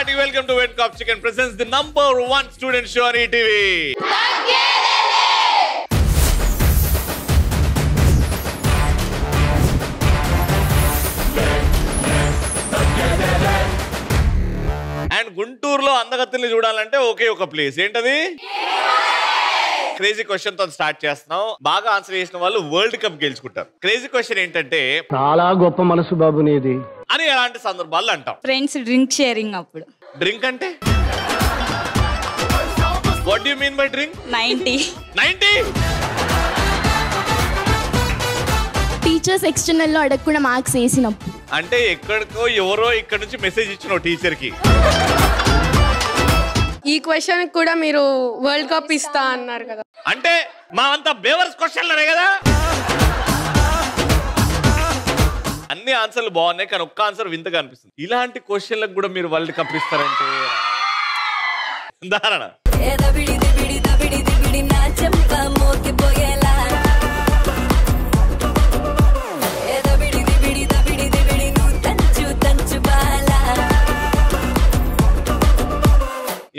hearty welcome to Wen Cop Chicken presents the #1 student show on ETV. And గుంటూరులో అందగత్తెల్ని చూడాలంటే ఒకే ఒక place ఏంటది? Crazy question తో start చేస్తున్నాం. బాగా ఆన్సర్ చేసిన వాళ్ళు వరల్డ్ కప్ గెలుచుకుంటారు. క్రేజీ క్వశ్చన్ ఏంటంటే చాలా గొప్ప మనసు బాబు నీది అని ఎలాంటి సందర్భాల్లో అంటాం? ఫ్రెండ్స్ డ్రింక్ షేరింగ్ అప్పుడు. డ్రింక్ అంటే what do you mean by drink? 90 teachers external లో అడగకుండా మార్క్స్ వేసినప్పుడు. అంటే ఎక్కడికో ఎవరో ఇక్కడ నుంచి మెసేజ్ ఇచ్చిన టీచర్ కి ఈ క్వశ్చన్ కూడా మీరు వరల్డ్ కప్ ఇస్తా అన్నారు కదా. అంటే మా అంతా బేవర్స్ క్వశ్చన్లనే కదా. అన్ని ఆన్సర్లు బాగున్నాయి కానీ ఒక్క ఆన్సర్ వింతగా అనిపిస్తుంది. ఇలాంటి క్వశ్చన్లకు కూడా మీరు వరల్డ్ కప్ ఇస్తారంటే ఉదాహరణ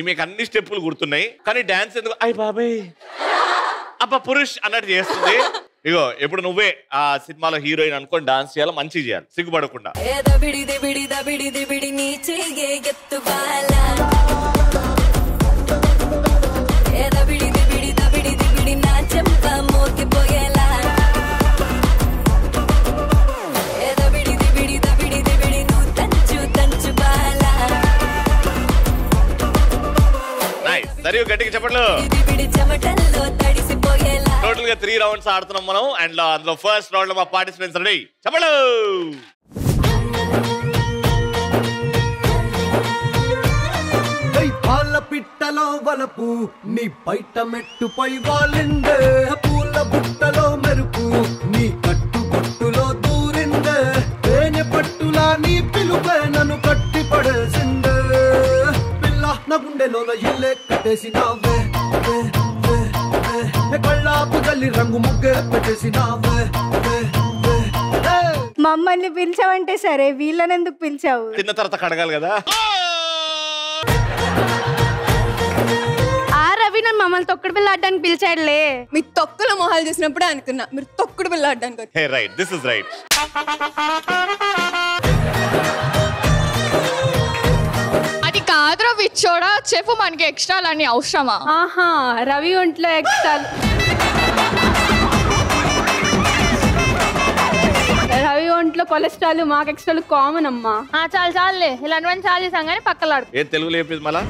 మీకు అన్ని స్టెప్పులు గుర్తున్నాయి కానీ డాన్స్ ఎందుకు అయ్య బాబాయ్ అబ్బా పురుష్ అన్నట్టు చేస్తుంది. ఇగో ఇప్పుడు నువ్వే ఆ సినిమాలో హీరోయిన్ అనుకొని డాన్స్ చేయాలి, మంచిగా చేయాలి, సిగ్గుపడకుండా. సరే గట్టిగా చెప్పట్లు. టోటల్ గా 3 రౌండ్స్ ఆడుతున్నాం మనం. అండ్ అందులో ఫస్ట్ రౌండ్ లో మా పార్టిసిపెంట్స్ రెడీ చెప్పలు. పాల పిట్టలో వలపు నీ బయట మెట్టుపై వాలిండే, పూల బుట్టలో మెరుపు నీ కట్టు బొట్టులో దూరిందే, తేనె పట్టులా నీ పిలుపే నన్ను కట్టి పడేసిందే, నా గుండెలోన ఇల్లే కట్టేసినావే, కళ్ళాపు గల్లి రంగు ముగ్గే పెట్టేసినావే. మమ్మల్ని పిలిచావంటే సరే, వీళ్ళని ఎందుకు పిలిచావు? తిన్న తర్వాత కడగాలి కదా. ఆ రవి నన్ను మమ్మల్ని తొక్కుడు బిళ్ళ ఆడడానికి పిలిచాడులే. మీ తొక్కుల మొహాలు చూసినప్పుడే అనుకున్నా మీరు తొక్కుడు బిళ్ళ ఆడడానికి. హే రైట్, దిస్ ఇస్ రైట్. కాదురా విచ్చోడా, చెప్పు మనకి ఎక్స్ట్రాలు అన్ని అవసరమా? ఆహా, రవి ఒంట్లో ఎక్స్ట్రాలు. రవి ఒంట్లో కొలెస్ట్రాల్, మాకు ఎక్స్ట్రాలు కామన్ అమ్మా. చాలు చాలులే, ఇలాంటివన్నీ చాలు చేసాం కానీ పక్కలాడు. ఏం తెలుగులో చెప్పింది మళ్ళా?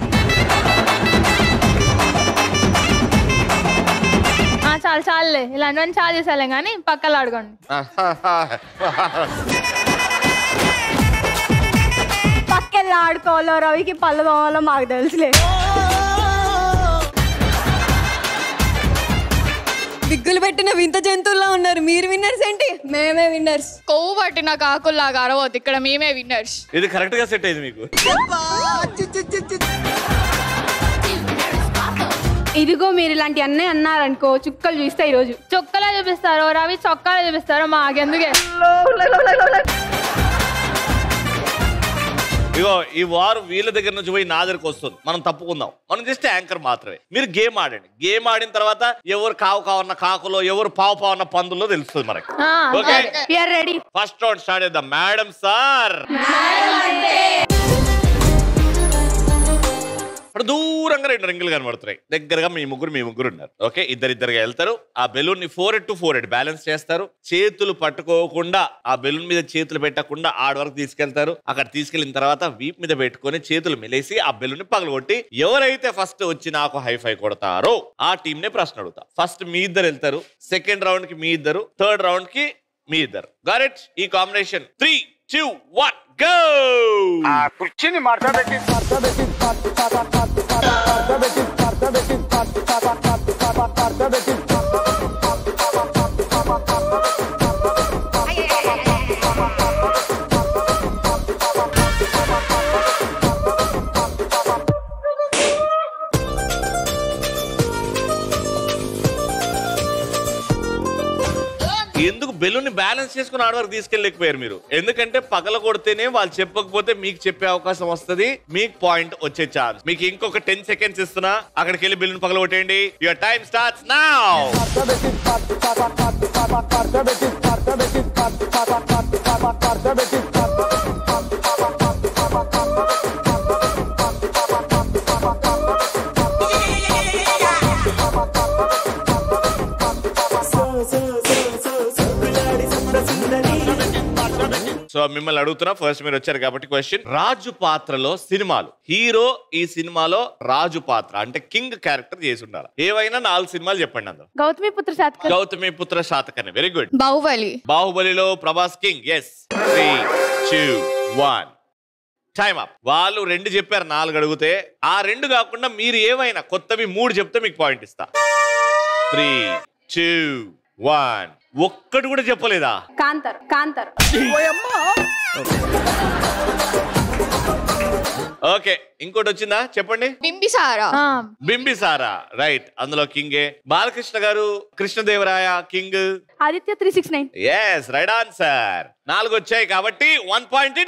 చాలు చాలులే, ఇలాంటివన్నీ చాలు చేసాలే కానీ పక్కలాడుకోండి. పక్కెళ్ళి ఆడుకోవాలో, రవికి పళ్ళు కావాలో మాకు తెలుసులే. విగ్గులు పెట్టిన వింత జంతువుల్లో ఉన్నారు. మీరు విన్నర్స్ ఏంటి? మేమే విన్నర్స్. కొవ్వు పట్టిన కాకుల్లాగా అరవద్దు, ఇక్కడ మేమే విన్నర్స్. ఇది కరెక్ట్ గా సెట్ అయింది మీకు. ఇదిగో మీరు ఇలాంటి అన్నీ అన్నారనుకో, చుక్కలు చూస్తే ఈ రోజు. చుక్కలే చూపిస్తారు, రవి చొక్కాలే చూపిస్తారు, మాకెందుకే. ఇగో ఈ వారు వీళ్ళ దగ్గర నుంచి పోయి నా దగ్గరకు వస్తుంది. మనం తప్పుకుందాం, మనం జస్ట్ యాంకర్ మాత్రమే. మీరు గేమ్ ఆడండి. గేమ్ ఆడిన తర్వాత ఎవరు కావు కావన్న కాకులో, ఎవరు పావు పావన్న పందుల్లో తెలుస్తుంది మనకి. Okay, ready. First round start చేద్దాం. మేడం సార్ దూరంగా 2 రింగులు కనబడుతున్నాయి. దగ్గరగా మీ ముగ్గురు ఉన్నారు. ఓకే, ఇద్దరిద్దరుగా వెళ్తారు. ఆ బెలూన్ ని 4 to 4 బ్యాలెన్స్ చేస్తారు. చేతులు పట్టుకోకుండా, ఆ బెలూన్ మీద చేతులు పెట్టకుండా ఆడ వరకు తీసుకెళ్తారు. అక్కడ తీసుకెళ్లిన తర్వాత వీప్ మీద పెట్టుకుని చేతులు మెలేసి ఆ బెలూన్ ని పగలగొట్టి ఎవరైతే ఫస్ట్ వచ్చి నాకు హైఫై కొడతారో ఆ టీం నే ప్రశ్న అడుగుతా. ఫస్ట్ మీ ఇద్దరు వెళ్తారు, సెకండ్ రౌండ్ కి మీ ఇద్దరు, థర్డ్ రౌండ్ కి మీ ఇద్దరు. Got it? ఈ కాంబినేషన్ 3, 2, 1 గో. కుర్చీని మార్చబెట్టి బెలూన్ ని బ్యాలెన్స్ చేసుకుని ఆడ వరకు తీసుకెళ్ళలేకపోయారు మీరు. ఎందుకంటే పగల కొడితేనే వాళ్ళు చెప్పకపోతే మీకు చెప్పే అవకాశం వస్తుంది, మీకు పాయింట్ వచ్చే ఛాన్స్. మీకు ఇంకొక 10 seconds ఇస్తున్నా, అక్కడికి వెళ్ళి బెలూన్ పగల కొట్టేయండి. Your time starts now. So మిమ్మల్ని అడుగుతున్నా, ఫస్ట్ మీరు వచ్చారు కాబట్టి క్వశ్చన్. రాజు పాత్రలో సినిమాలు, హీరో ఈ సినిమాలో రాజు పాత్ర అంటే కింగ్ క్యారెక్టర్ చేసి ఉండాలి. ఏవైనా 4 సినిమాలు చెప్పండి. అందులో గౌతమిపుత్ర శాతకర్ణి. Very good. బాహుబలిలో Prabhas king. Yes. 3, 2, 1 time up. వాళ్ళు 2 చెప్పారు, 4 అడిగితే. ఆ 2 కాకుండా మీరు ఏవైనా కొత్తవి 3 చెప్తే మీకు పాయింట్ ఇస్తా. 3, 2, 1 ఒక్కటి కూడా చెప్పలేదా? కాంతర్. ఓకే, ఇంకోటి వచ్చిందా చెప్పండి. బింబిసారా. రైట్, అందులో కింగే. Balakrishna garu Krishnadevaraya king. Aditya 369. Yes, right answer. 4 వచ్చాయి కాబట్టి 1 పాయింట్.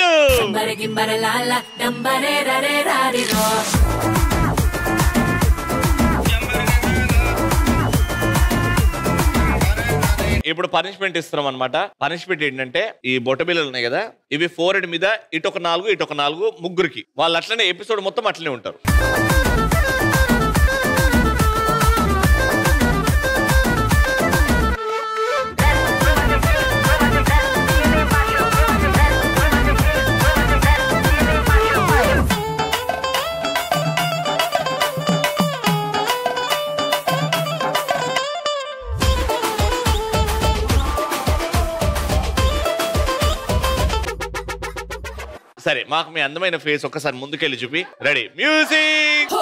ఇప్పుడు పనిష్మెంట్ ఇస్తున్నాం అనమాట. పనిష్మెంట్ ఏంటంటే ఈ బొట్టబిల్లలు ఉన్నాయి కదా, ఇవి 4 మీద ఇటొక 4 ఇటొక 4 ముగ్గురికి. వాళ్ళు అట్లనే ఎపిసోడ్ మొత్తం అట్లనే ఉంటారు. సరే, మాకు మీ అందమైన ఫేస్ ఒక్కసారి ముందుకెళ్ళి చూపి. Ready, music.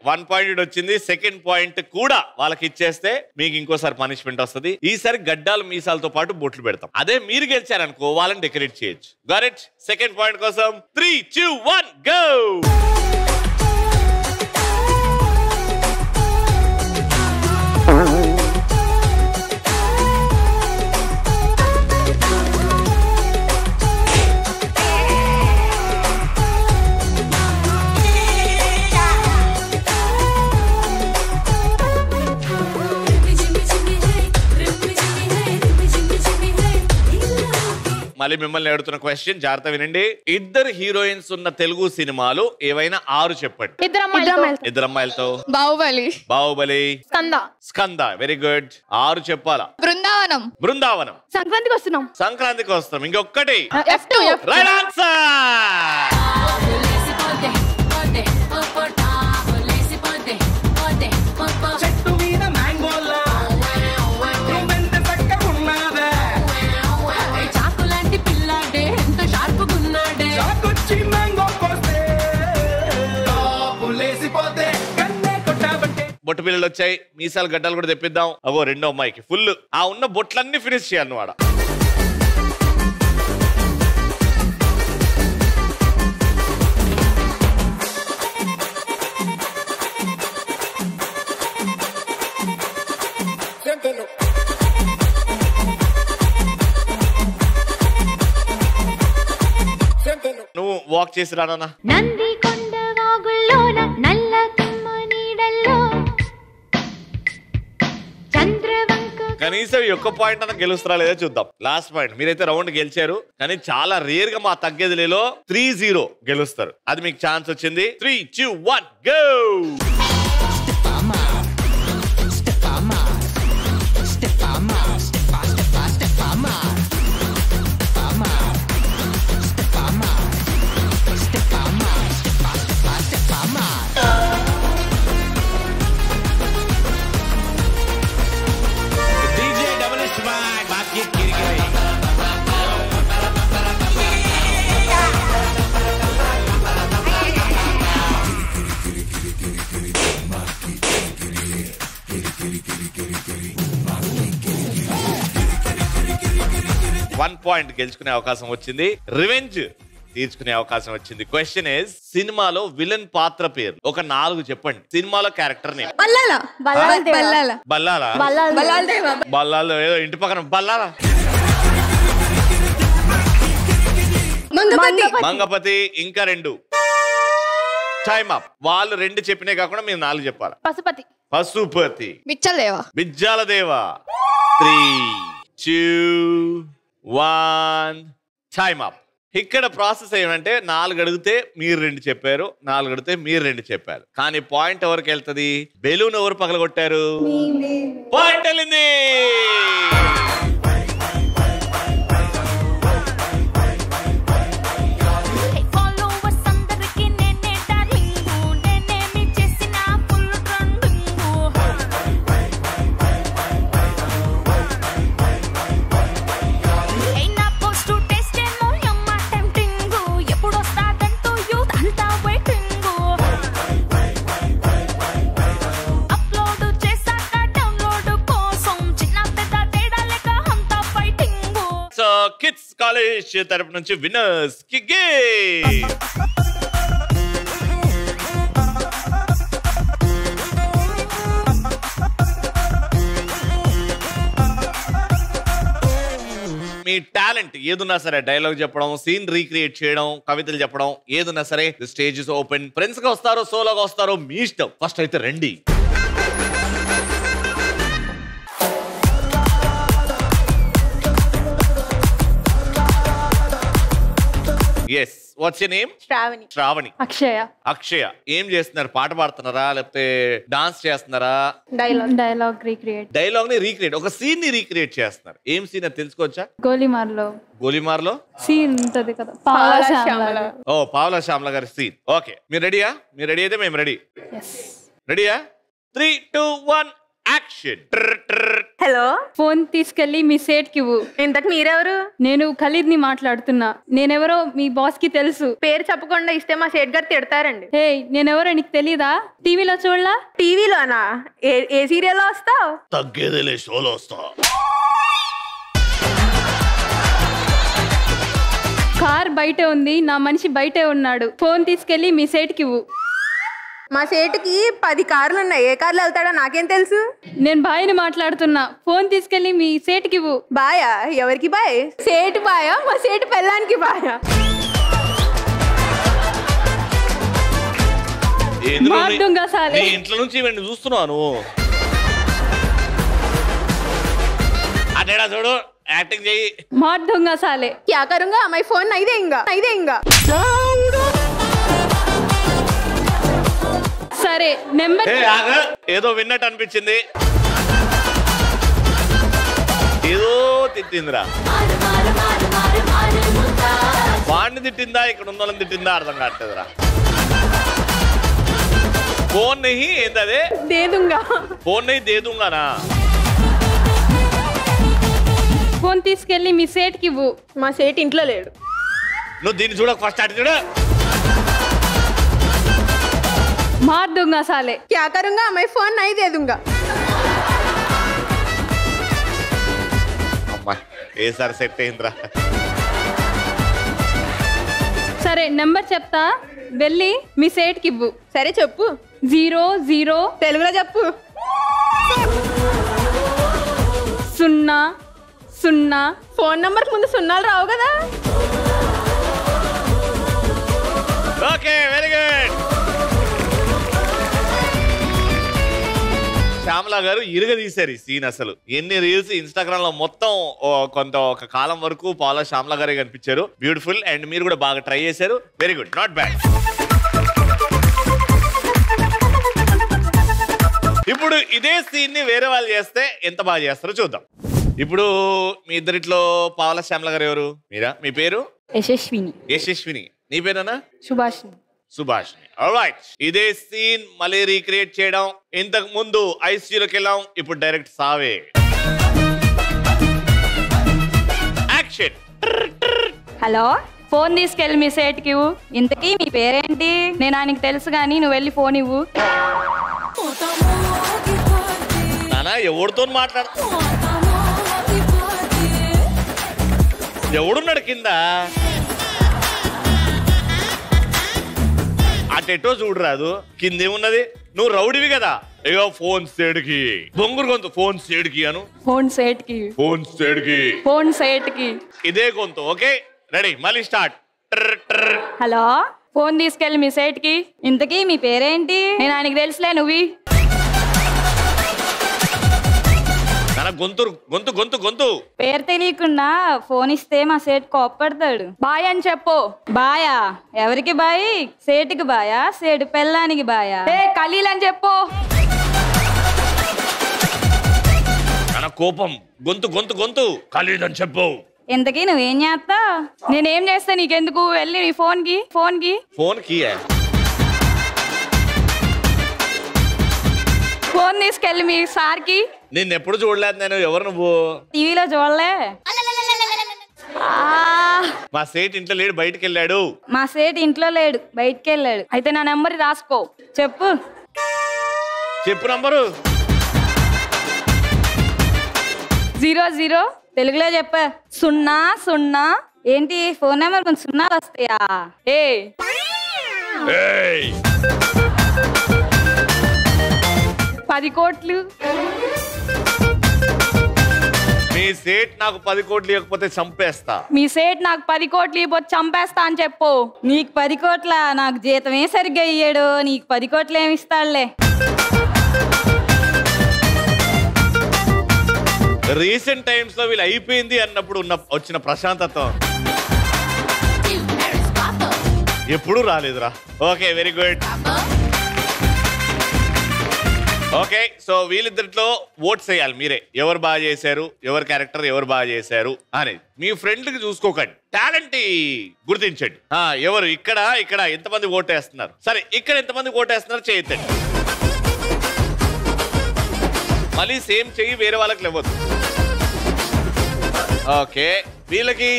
వన్ పాయింట్ వచ్చింది. సెకండ్ పాయింట్ కూడా వాళ్ళకి ఇచ్చేస్తే మీకు ఇంకోసారి పనిష్మెంట్ వస్తుంది. ఈసారి గడ్డాలు మీసాలతో పాటు బొట్లు పెడతాం. అదే మీరు గెలిచారనుకో వాళ్ళని డెకరేట్ చేయొచ్చు. Got it? సెకండ్ పాయింట్ కోసం 3, 2, 1 గో. మళ్ళీ మిమ్మల్ని అడుగుతున్న క్వశ్చన్ జాగ్రత్త వినండి. 2 హీరోయిన్స్ ఉన్న తెలుగు సినిమాలు ఏవైనా 6 చెప్పండి. ఇద్దరు అమ్మాయిలతో. బాహుబలి. స్కంద. Very good. 6 చెప్పాలా? బృందావనం. సంక్రాంతికి వస్తున్నాం. ఇంకొకటి. Right answer. బొట్టు పిల్లలు వచ్చాయి, మీసాలు గడ్డలు కూడా తెప్పిద్దాం. అగో రెండో అమ్మాయికి ఫుల్ ఆ ఉన్న బొట్లన్నీ ఫినిష్ చేయాలి వాడ. నువ్వు వాక్ చేసి రానా? కనీసం ఒక్క పాయింట్ అన్న గెలుస్తారా లేదా చూద్దాం. Last point. మీరైతే రౌండ్ గెలిచారు, కానీ చాలా రేర్ గా మా తగ్గేదిలో 3-0 గెలుస్తారు. అది మీకు ఛాన్స్ వచ్చింది. 3, 2, 1 గో. 1 పాయింట్ గెలుచుకునే అవకాశం వచ్చింది. రివెంజ్ తీర్చుకునే అవకాశం వచ్చింది. క్వశ్చన్ ఇస్, సినిమాలో విలన్ పాత్ర పేరు ఒక 4 చెప్పండి. సినిమాలో క్యారెక్టర్ నేమ్. బల్లాల బల్లాల బల్లాలా? బల్లాల బల్లాలు ఏదో ఇంటి పక్కన బల్లాలా. మంగపతి. ఇంకా 2. Time up. వాళ్ళు 2 చెప్పినే కాకుండా మీరు 4 చెప్పాలి. పశుపతి. పశుపతి. బిచ్చలేవా. బిజ్జాల దేవా. 3, 2, 1 టైమ్ అప్. ఇక్కడ ప్రాసెస్ ఏమంటే 4 అడిగితే మీరు 2 చెప్పారు, 4 అడిగితే మీరు 2 చెప్పారు. కానీ పాయింట్ ఎవరికి వెళ్తుంది? బెలూన్ ఎవరు పగలగొట్టారు? పాయింట్ వెళ్ళింది. కిడ్స్ కాలేజ్ తరపు నుంచి విన్నర్స్ కి మీ టాలెంట్ ఏదున్నా సరే, డైలాగ్ చెప్పడం, సీన్ రీక్రియేట్ చేయడం, కవితలు చెప్పడం, ఏదున్నా సరే the stage is open. Friends గా వస్తారో సోలోగా వస్తారో మీ ఇష్టం. ఫస్ట్ అయితే రండి. Yes, what's your name? Shravani. Shravani. Akshaya. Akshaya. ఏం చేస్తున్నారు? పాట పాడుతున్నారా లేకపోతే డాన్స్ చేస్తున్నారా? Dialogue recreate. డైలాగ్ ని రీక్రియేట్, ఒక సీన్ ని రీక్రియేట్ చేస్తున్నారు. ఏం సీన్ అది తెలుసుకోవచ్చా? గోలీమార్లో సీన్ ఉంటది కదా, ఓ పావలా శ్యామల గారి సీన్. ఓకే, మీరు రెడీయా? మీరు రెడీ అయితే మేము రెడీ. రెడీయా? 3, 2, 1 యాక్షన్. హలో, ఫోన్ తీసుకెళ్లి మీ సేట్ కి ఇవ్వు. ఇంతకు మీరెవరు? నేను ఖలీద్ ని మాట్లాడుతున్నా. నేనెవరో మీ బాస్ కి తెలుసు. పేరు చెప్పకుండా ఇస్తే మా సేట్ గారు తిడతారండి. హే, నేనెవరో నీకు తెలీదా? టీవీలో చూడలా? టీవీలోనా? ఏ సీరియల్ వస్తావు? తగ్గేదేలే, షోలో వస్తా. కార్ బయటే ఉంది, నా మనిషి బయటే ఉన్నాడు. ఫోన్ తీసుకెళ్లి మీ సేట్ కి ఇవ్వు. మా సేటుకి 10 కార్లు ఉన్నాయి. ఏ కార్లు వెళ్తాడో నాకేం తెలుసు? నేను బాయ్ని మాట్లాడుతున్నా. ఫోన్ తీసుకెళ్లి మీ సేటుకి ఇవ్వు. బాయా? ఎవరికి బాయ్? సేటు బాయా? మా సేటు పెళ్ళానికి బాయా? ఇంట్లో నుంచి ఇవన్నీ చూస్తున్నాను. అదేడా చూడు, యాక్టింగ్ చెయ్యి. మార్ దొంగ సాలే. క్యా కरूंगा? మై ఫోన్ నై దేంగా. సరే, నెంబర్. ఏదో విన్నట్టు అనిపించింది. ఏదో తిట్టిందిరా. వాడిని తిట్టిందా, ఇక్కడ ఉన్న వాళ్ళని తిట్టిందా అర్థం కావట్లేదురా. ఫోన్ నహీ ఏంటదే? దేదుంగా. ఫోన్ నహీ దేదుంగానా? ఫోన్ తీసుకెళ్లి మీ సేట్ కి ఇవ్వు. మా సేట్ ఇంట్లో లేడు. నువ్వు దీన్ని చూడ, ఫస్ట్ అటు చూడ. मार दूंगा साले. क्या करूंगा? मैं फोन नहीं दे दूंगा. అమ్మా, ఏసారి సెట్ అయిందిరా. సరే, నెంబర్ చెప్తా, వెళ్ళి మీ సేట్ కి ఇవ్వు. సరే చెప్పు. 00 తెలుగులో చెప్పు. 00. ఫోన్ నంబర్ ముందు సున్నాలు రావు కదా. Okay, very good. శ్యామలా గారు ఇరగదీశారు ఈ సీన్. అసలు ఎన్ని రీల్స్ ఇన్స్టాగ్రామ్ లో మొత్తం ఒక కాలం వరకు పాలా శ్యామలా గారే కనిపించారు. బ్యూటిఫుల్. అండ్ మీరు కూడా బాగా ట్రై చేశారు. Very good, not bad. ఇప్పుడు ఇదే సీన్ ని వేరే వాళ్ళు చేస్తే ఎంత బాగా చేస్తారో చూద్దాం. ఇప్పుడు మీ ఇద్దరిట్లో పావలా శ్యామలా గారు ఎవరు? మీరా? మీ పేరు? యశస్విని. యశస్విని. నీ పేరేనా? సుభాషిని. సుభాష్ని. ఆల్రైట్, ఇదే సీన్ మళ్ళీ రీక్రియేట్ చేయడం. ఇంతకు ముందు ఐసీయూలోకి వెళ్ళాం, ఇప్పుడు డైరెక్ట్ సావే. యాక్షన్. హలో, ఫోన్ తీసుకెళ్ళి మీ సేట్ కి ఇవ్వు. ఇంతకీ మీ పేరేంటి? నేను ఆయనకి తెలుసు కానీ నువ్వు వెళ్ళి ఫోన్ ఇవ్వు. నానా, ఎవరితో మాట్లాడు? ఎవడున్నాడు కింద? అటెటో చూడరాదు, కిందేమున్నది? నువ్వు రౌడివి కదా. అయ్యో ఫోన్ సేడ్కి, బొంగురు గొంతు ఫోన్ సేడ్కి అను. ఫోన్ సెట్ కి, ఫోన్ సేడ్కి, ఫోన్ సెట్ కి. ఇదే గొంతు. ఓకే రెడీ, మళ్ళీ స్టార్ట్. హలో, ఫోన్ తీసుకెళ్ళి మీ సెట్ కి. ఇంతకీ మీ పేరేంటి? నేను ఆయనకి తెలుసులే, నువ్వు. గొంతు గొంతు గొంతు గొంతు పేరు తెలియకుండా ఫోన్ ఇస్తే మా సేట్ కోప్పడతాడు. బాయ్ అని చెప్పు. బాయా? ఎవరికి బాయ్? సేటుకి బాయా? సేటు పెళ్ళానికి బాయా? ఖలీల్ అని చెప్పు. కోపం. గొంతు గొంతు గొంతు ఖలీల్ అని చెప్పు. ఇంతకీ నువ్వేం చేస్తా? నేనేం చేస్తా నీకెందుకు? వెళ్ళి నీ ఫోన్ కి. ఫోన్ కి ఫోన్ కి ఫోన్ తీసుకెళ్ళి మీ సార్ కి. నిన్ను ఎప్పుడు చూడలేదు నేను. ఎవరు నువ్వు? టీవీలో చూడలే. మా సేట్ ఇంట్లో లేడు, బయటికి వెళ్ళాడు. మా సేట్ ఇంట్లో లేడు, బయటికి వెళ్ళాడు. అయితే నా నెంబర్ రాసుకో. చెప్పు. చెప్పు నంబరు. 00 తెలుగులో చెప్పా. 0 ఏంటి ఫోన్ నెంబర్ కొంచెం సున్నాలు వస్తాయా? 10 కోట్లు. మీ సేట్ నాకు 10 కోట్లు ఇవ్వకపోతే చంపేస్తా. మీ సేట్ నాకు 10 కోట్లు ఇవ్వకపోతే చంపేస్తా అని చెప్పు. నీకు 10 కోట్ల? నాకు జీతమే సరిగ్గా ఇయ్యాడు. నీకు 10 కోట్లు ఏమి ఇస్తాడులే. రీసెంట్ టైమ్స్ లో వీళ్ళు అయిపోయింది అన్నప్పుడు వచ్చిన ప్రశాంతత్వం ఎప్పుడూ రాలేదురా. Okay, very good. Okay, so వీళ్ళిద్దరిలో ఓట్స్ వేయాలి మీరే. ఎవరు బాగా చేశారు, ఎవరి క్యారెక్టర్ ఎవరు బాగా చేశారు అనేది. మీ ఫ్రెండ్ కి చూసుకోకండి, టాలెంట్ గుర్తించండి. ఎవరు ఇక్కడ ఇక్కడ ఎంతమంది ఓటేస్తున్నారు? సరే, ఇక్కడ ఎంతమంది ఓటేస్తున్నారు చేయొద్దండి. మళ్ళీ సేమ్ చెయ్యి వేరే వాళ్ళకి లేవద్దు. ఓకే, వీళ్ళకి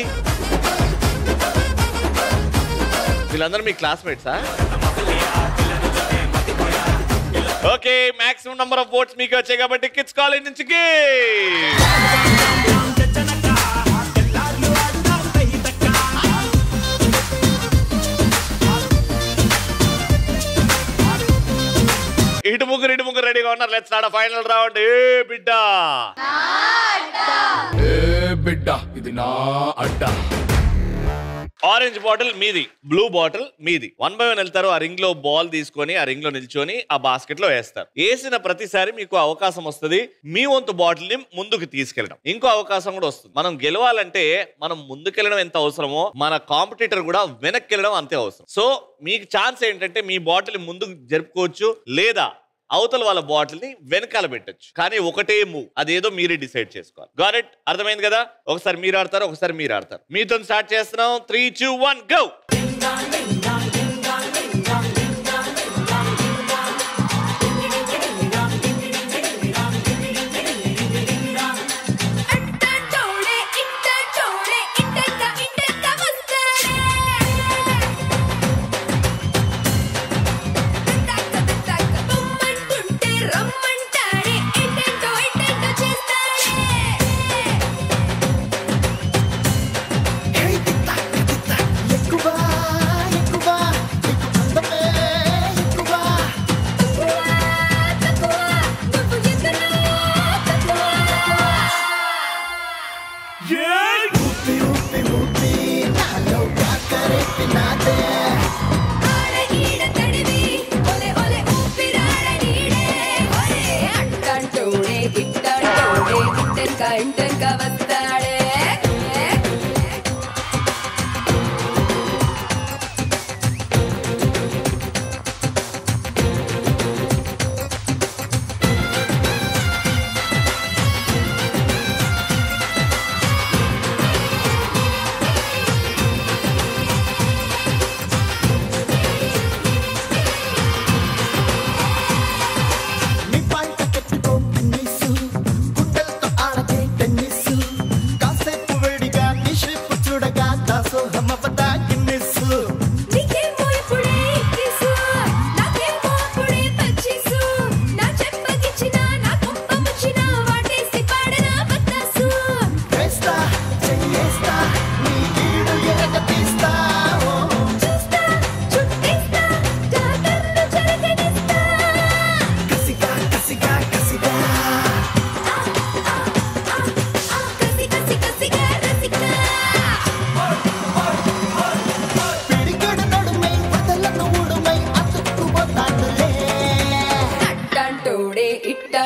వీళ్ళందరూ మీ క్లాస్మేట్సా? Okay, maximum number of votes మీకు వచ్చాయి కాబట్టి కిడ్స్ కాలేజ్ నుంచి ఇటు ముగ్గురు రెడీగా ఉన్నారు. Let's start final round. బిడ్డ ఇది నా అడ్డా. ఆరెంజ్ బాటిల్ మీది, బ్లూ బాటిల్ మీది. 1 by 1 వెళ్తారు. ఆ రింగ్ లో బాల్ తీసుకొని ఆ రింగ్ లో నిల్చొని ఆ బాస్కెట్ లో వేస్తారు. వేసిన ప్రతిసారి మీకు అవకాశం వస్తుంది మీ వంతు బాటిల్ ని ముందుకు తీసుకెళ్ళడం. ఇంకో అవకాశం కూడా వస్తుంది. మనం గెలవాలంటే మనం ముందుకెళ్ళడం ఎంత అవసరమో మన కాంపిటీటర్ కూడా వెనక్కి వెళ్ళడం అంతే అవసరం. సో మీకు ఛాన్స్ ఏంటంటే మీ బాటిల్ ముందుకు జరుపుకోవచ్చు, లేదా అవతల వాళ్ళ బాటిల్ ని వెనకాల పెట్టచ్చు. కానీ ఒకటే మూవ్, అదేదో మీరే డిసైడ్ చేసుకోవాలి. Got it? అర్థమైంది కదా? ఒకసారి మీరు ఆడతారు, ఒకసారి మీరు ఆడతారు. మీతో స్టార్ట్ చేస్తున్నాం. 3, 2, 1 go.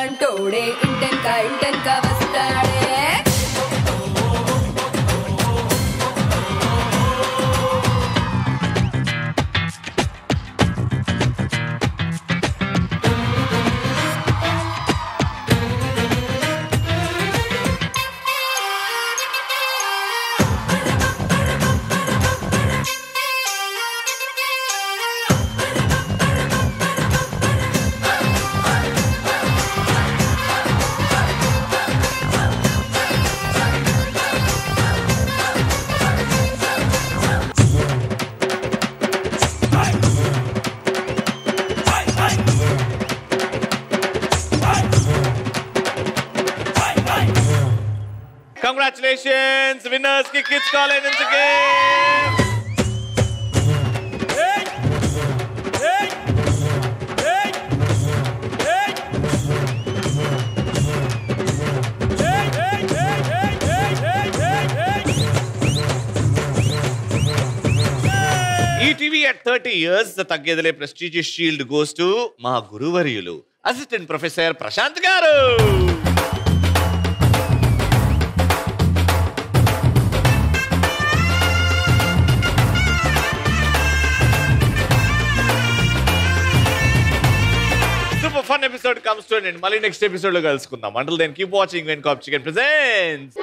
లాంటోడే ఇంటెన్క వస్తాడే. Congratulations, winners ki Kids College in the game. ETV at 30 years, the Taggedale prestigious shield goes to Ma Guruvaryulu, Assistant Professor Prashant Garu. Fun episode comes to an end. Mali next episode lo kalusukundam. Until then, keep watching when Cop Chicken presents.